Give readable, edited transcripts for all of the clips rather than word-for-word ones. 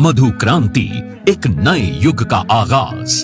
मधु क्रांति, एक नए युग का आगाज।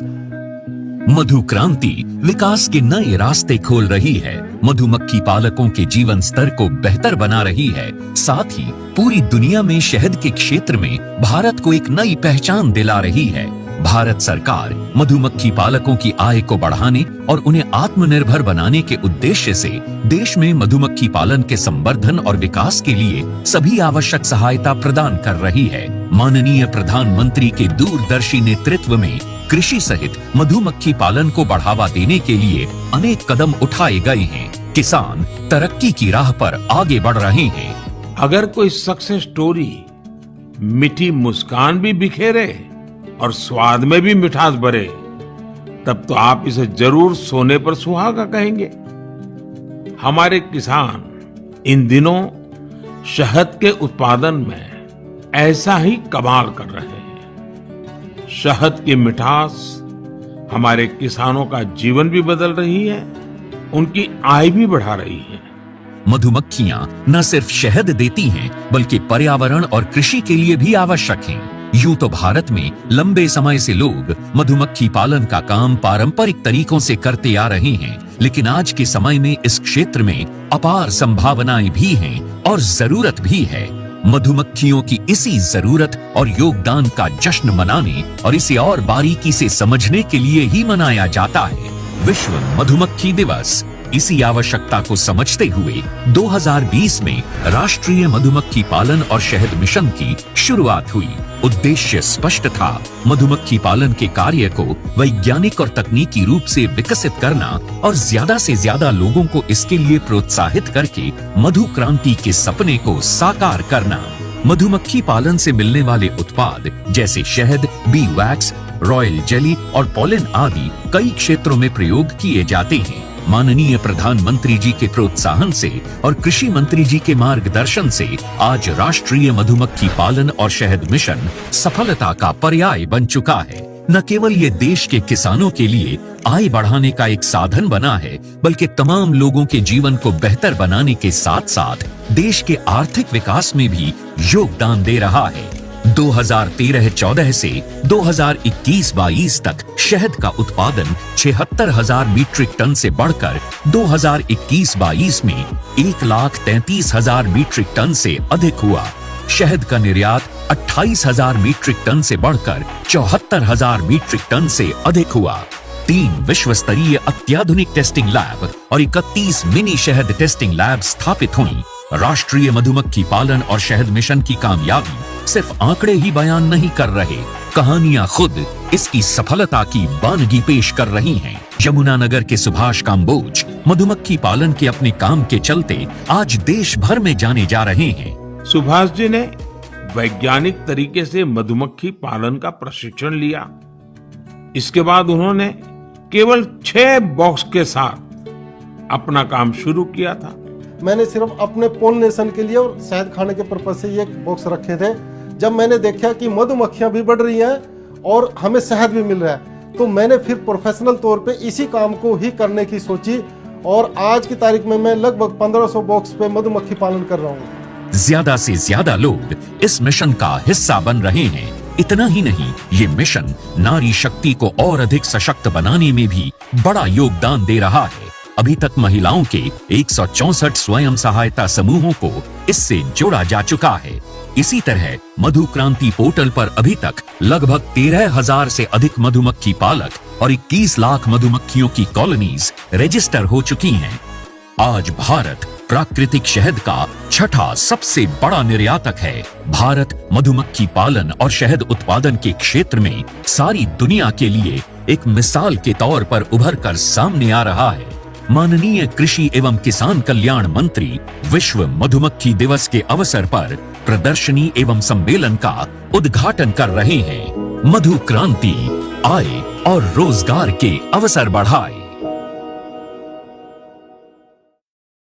मधु क्रांति विकास के नए रास्ते खोल रही है, मधुमक्खी पालकों के जीवन स्तर को बेहतर बना रही है, साथ ही पूरी दुनिया में शहद के क्षेत्र में भारत को एक नई पहचान दिला रही है। भारत सरकार मधुमक्खी पालकों की आय को बढ़ाने और उन्हें आत्मनिर्भर बनाने के उद्देश्य से देश में मधुमक्खी पालन के संवर्धन और विकास के लिए सभी आवश्यक सहायता प्रदान कर रही है। माननीय प्रधानमंत्री के दूरदर्शी नेतृत्व में कृषि सहित मधुमक्खी पालन को बढ़ावा देने के लिए अनेक कदम उठाए गए हैं। किसान तरक्की की राह पर आगे बढ़ रहे हैं। अगर कोई सक्सेस स्टोरी मीठी मुस्कान भी बिखेरे और स्वाद में भी मिठास भरे, तब तो आप इसे जरूर सोने पर सुहागा कहेंगे। हमारे किसान इन दिनों शहद के उत्पादन में ऐसा ही कमाल कर रहे हैं। शहद की मिठास हमारे किसानों का जीवन भी बदल रही है, उनकी आय भी बढ़ा रही है। मधुमक्खियां न सिर्फ शहद देती हैं, बल्कि पर्यावरण और कृषि के लिए भी आवश्यक हैं। यूं तो भारत में लंबे समय से लोग मधुमक्खी पालन का काम पारंपरिक तरीकों से करते आ रहे हैं, लेकिन आज के समय में इस क्षेत्र में अपार संभावनाएं भी हैं और जरूरत भी है। मधुमक्खियों की इसी जरूरत और योगदान का जश्न मनाने और इसे और बारीकी से समझने के लिए ही मनाया जाता है विश्व मधुमक्खी दिवस। इसी आवश्यकता को समझते हुए 2020 में राष्ट्रीय मधुमक्खी पालन और शहद मिशन की शुरुआत हुई। उद्देश्य स्पष्ट था, मधुमक्खी पालन के कार्य को वैज्ञानिक और तकनीकी रूप से विकसित करना और ज्यादा से ज्यादा लोगों को इसके लिए प्रोत्साहित करके मधु क्रांति के सपने को साकार करना। मधुमक्खी पालन से मिलने वाले उत्पाद जैसे शहद, बी वैक्स, रॉयल जेली और पॉलन आदि कई क्षेत्रों में प्रयोग किए जाते हैं। माननीय प्रधानमंत्री जी के प्रोत्साहन से और कृषि मंत्री जी के मार्गदर्शन से आज राष्ट्रीय मधुमक्खी पालन और शहद मिशन सफलता का पर्याय बन चुका है। न केवल ये देश के किसानों के लिए आय बढ़ाने का एक साधन बना है, बल्कि तमाम लोगों के जीवन को बेहतर बनाने के साथ साथ देश के आर्थिक विकास में भी योगदान दे रहा है। 2013-14 से 2021-22 तक शहद का उत्पादन 76,000 मीट्रिक टन से बढ़कर 2021-22 में 1,33,000 मीट्रिक टन से अधिक हुआ। शहद का निर्यात 28,000 मीट्रिक टन से बढ़कर 74,000 मीट्रिक टन से अधिक हुआ। 3 विश्व स्तरीय अत्याधुनिक टेस्टिंग लैब और 31 मिनी शहद टेस्टिंग लैब स्थापित हुई। राष्ट्रीय मधुमक्खी पालन और शहद मिशन की कामयाबी सिर्फ आंकड़े ही बयान नहीं कर रहे, कहानियां खुद इसकी सफलता की बानगी पेश कर रही हैं। यमुनानगर के सुभाष काम्बोज मधुमक्खी पालन के अपने काम के चलते आज देश भर में जाने जा रहे हैं। सुभाष जी ने वैज्ञानिक तरीके से मधुमक्खी पालन का प्रशिक्षण लिया। इसके बाद उन्होंने केवल 6 बॉक्स के साथ अपना काम शुरू किया था। मैंने सिर्फ अपने पोलिनेशन के लिए और शहद खाने के पर्पज से ये बॉक्स रखे थे। जब मैंने देखा कि मधुमक्खियां भी बढ़ रही हैं और हमें शहद भी मिल रहा है, तो मैंने फिर प्रोफेशनल तौर पे इसी काम को ही करने की सोची और आज की तारीख में मैं लगभग 1500 बॉक्स पे मधुमक्खी पालन कर रहा हूँ। ज्यादा से ज्यादा लोग इस मिशन का हिस्सा बन रहे हैं। इतना ही नहीं, ये मिशन नारी शक्ति को और अधिक सशक्त बनाने में भी बड़ा योगदान दे रहा है। अभी तक महिलाओं के 164 स्वयं सहायता समूहों को इससे जोड़ा जा चुका है। इसी तरह मधु क्रांति पोर्टल पर अभी तक लगभग 13,000 से अधिक मधुमक्खी पालक और 21 लाख मधुमक्खियों की कॉलोनीज रजिस्टर हो चुकी हैं। आज भारत प्राकृतिक शहद का 6ठा सबसे बड़ा निर्यातक है। भारत मधुमक्खी पालन और शहद उत्पादन के क्षेत्र में सारी दुनिया के लिए एक मिसाल के तौर पर उभर कर सामने आ रहा है। माननीय कृषि एवं किसान कल्याण मंत्री विश्व मधुमक्खी दिवस के अवसर पर प्रदर्शनी एवं सम्मेलन का उद्घाटन कर रहे हैं। मधु क्रांति आय और रोजगार के अवसर बढ़ाए।